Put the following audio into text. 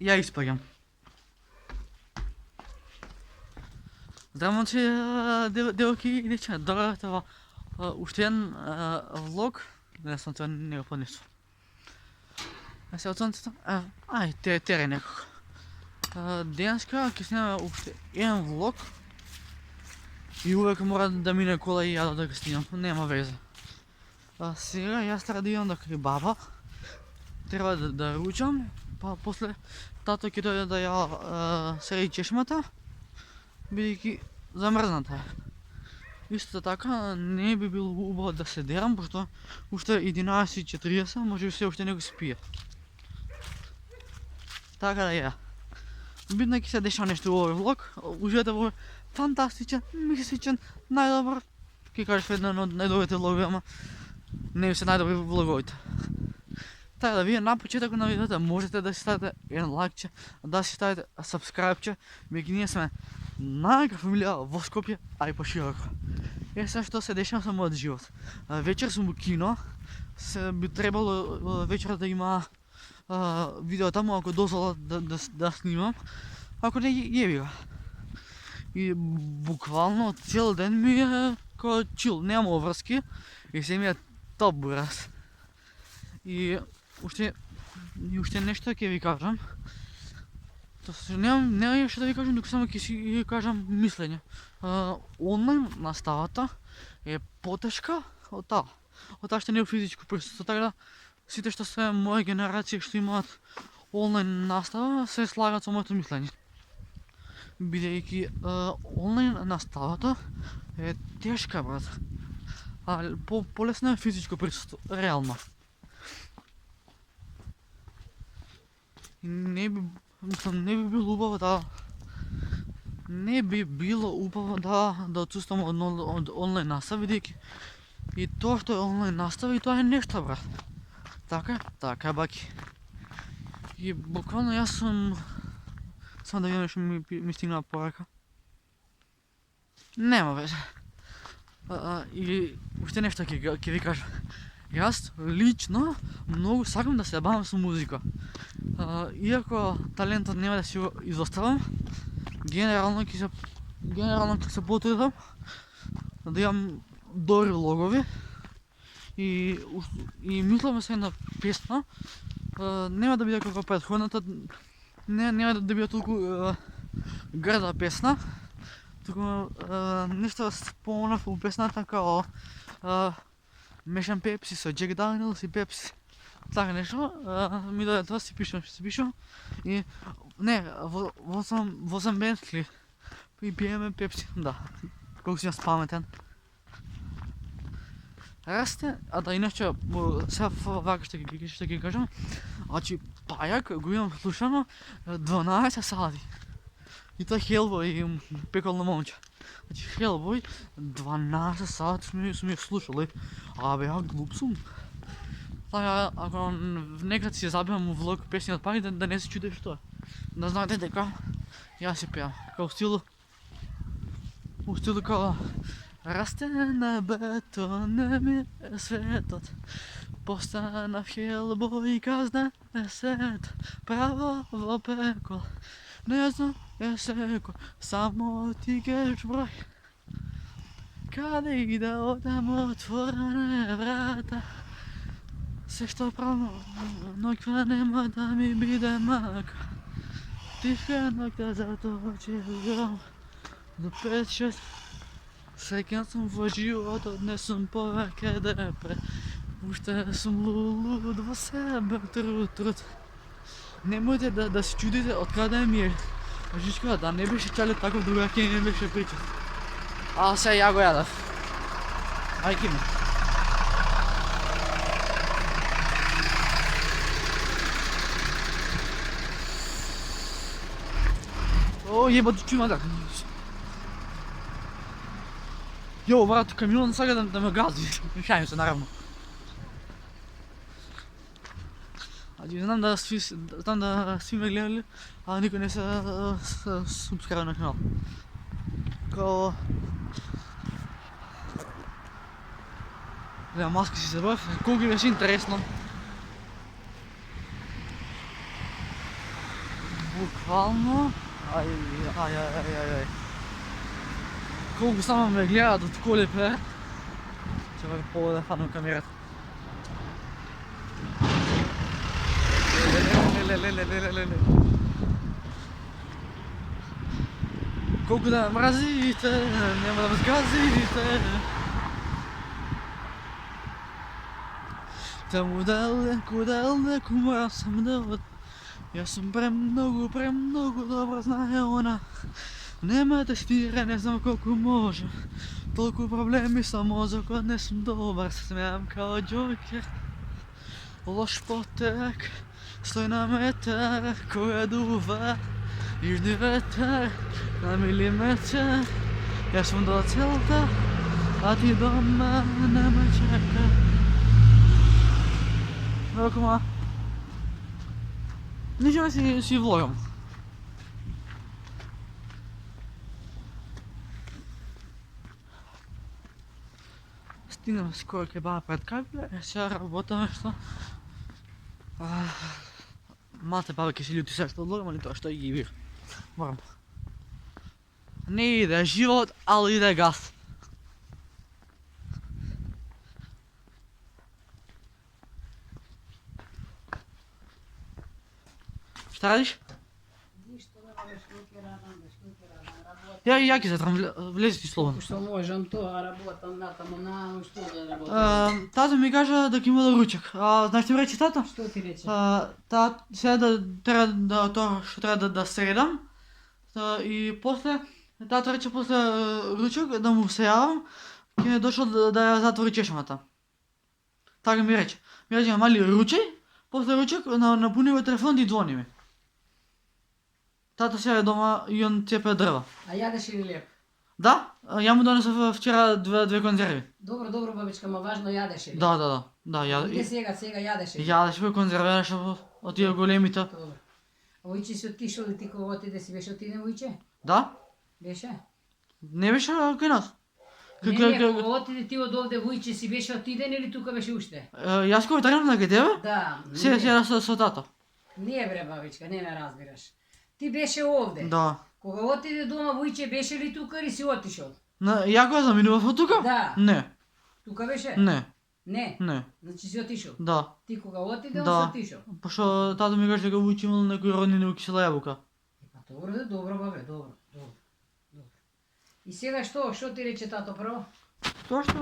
Я изпъгам. Здравейте, девойки и деча. Добре, това още един влог. Не съм това не го понесъл. А сега от слънцето. Тере някак. Денеска ќе снимаме още един влог. И uvek мора да мине кола и я да го снимам. Нема везе. Сега аз трябва да идам до кебаба. Трябва да ручам. Pa после тато ќе дојде да ја среди чешмата, бидејќи замрзната е. Исто така не би било убаво да се дерам, пошто уште 11:40, може би се уште не го спие. Така да ја. Бидно ќе се деша нешто во овој влог, уживате во фантастичен, мистичен, најдобар, ќе кажеш едно од најдобрите влогови, ама не се најдобри влоговите. Така да вие на почетокот на видеото можете да си ставите еден лайкче, да си ставите сабскрайбче, бидејќи ние сме најка фамилија во Скопје, а и пошироко. Сега што се дешава со мојот живот. Вечер сум во кино, би требало вечер да има видео таму ако дозволат да снимам, ако не јеби го. И буквално цел ден ми е кој чил, немам врски и се ми е топ бурас. И уште нешто ќе ви кажам. Немам нешто да ви кажам, туку само ќе си кажам мислење. Онлайн наставата е потешка од таа. Од таа што не е физичко присуство, така да сите што се моја генерација што имаат онлайн настава се слагат со моето мислење. Бидејќи онлайн наставата е тешка, брат. Полесно е физичко присуство, реално. Не би било убаво да отсуствам од онлайн настава, бидејќи и тоа што е онлайн настава и тоа е нешто, брат. Така, баки. И буквално јас сум... Само да видам нешто ми стигнува порака. Нема веќе. И уште нешто ќе ви кажам. Јас лично многу сакам да се забавам со музика. Иако талентот нема да си го изоставам, генерално ќе се потрудам да имам добри влогови и мислам се една песна, нема да биде како претходната, нема да биде толку грда песна, туку нешто спомнав во песната као мешам пепси со Джек Даниелс и пепси. Така нешто, ми дојде тоа, си пишам и не, во сам Бентли и пиеме пепси, да, колку си јас паметен. Расте, да иначе, сега вака што ќе кажам, значи пајак го имам слушано 12 сати. И тоа Хелбој пеколно момче. Значи Хелбој 12 сати сум ја слушал, ја глуп сум. Така, ако некад си забивам влог песни од пајак, да не се чуде што е. Да знаете дека јас си пеам. Као стилу као расте на бетон ми е светот. Постанав Хелбој, казна е свет, право во пекол. Не знам е секој, само ти геш број. Каде и да одам, отворена е врата. Се што правам, ноќва нема да ми биде мака. Тишка ноќта заточи гром. До 5-6 секој сум во животот, не сум повеќе депре. Уште сум луд во себе, труд. Немојте да се чудите од каде ми е жичката, да не беше чале таков, другаќе не беше прича. Се ја го јадав. Ајки ми. Ебати чумата. Брат, камион сага да ме гази. Шајам се, наравно. Знам да сви ме гледали, а никој не се субскрайб на канал. Као... маски си забрав, колку ми беше интересно. Буквално. Ай. Колко само ме гледат от коли пред. Чакай по да хвана камерата. Леле. Колко да мразите, няма да ме сгазите. Тamo далеко моя съм дълът. Я съм премного добре знае она. Нема да спира, не знам колко може. Толкова проблеми са мозъка, не съм добър. Смеям kao Джокер. Лош потек, стой на метър, кой дува. Южни ветер, на милиметър. Я съм до целта, а ти дома не ме чака. Welkom. Ничего си влогам. Стигнем скоро кебаба пред кабеля. Сега работаме що. Малте бабки се люти сега ще влогам, али това ще ги вир. Морам. Не иде живот, али иде газ. Šta radiš? Ja ki zatram, влези ти словно. Što možem to, a работам натамо на što да работам. Тато ми кажа да ги има ручек. Знаеш ти ми рече тата? Što ti reče? Сега трябва да средам. И после, тато рече после ручек да му всеявам. Ке е дошъл да я затвори чешмата. Така ми рече. Ми рече, мали ручей, после ручек напуни го телефон и звони ми. Тата сега е дома и он цепе дрва. A jadeš ili lijep? Да, я му донесох вчера две конзерви. Dobro, babička, ma važno jadeš ili? Да, я... Gdje сега jadeš ili? Ядеш бе конзервираш от тия големите. Dobro. A Vujče si otišao li ti kога отиде си беше отиден Vujče? Да? Беше? Не беше кај нас. Не, кога отиде ти от овде Vujče си беше отиден или тука беше уште? Јас кога тренам на кај тебе? Да. Сега со тато. Nije bre babička, ne me razbiraš. Ti беше ovde. Да. Кога отиде дома Vujče беше ли тука или си отишao? Ја кога заминував од тука? Да. Не. Тука беше? Не. Не. Значи си отишao? Да. Ти кога отиде, он Да. си отишao? Пошто тато ми каже дека Вујче имал некои роднини у Кисела јабука. Па добро бабе, добро. И сега што ти рече тато прво? Тоа што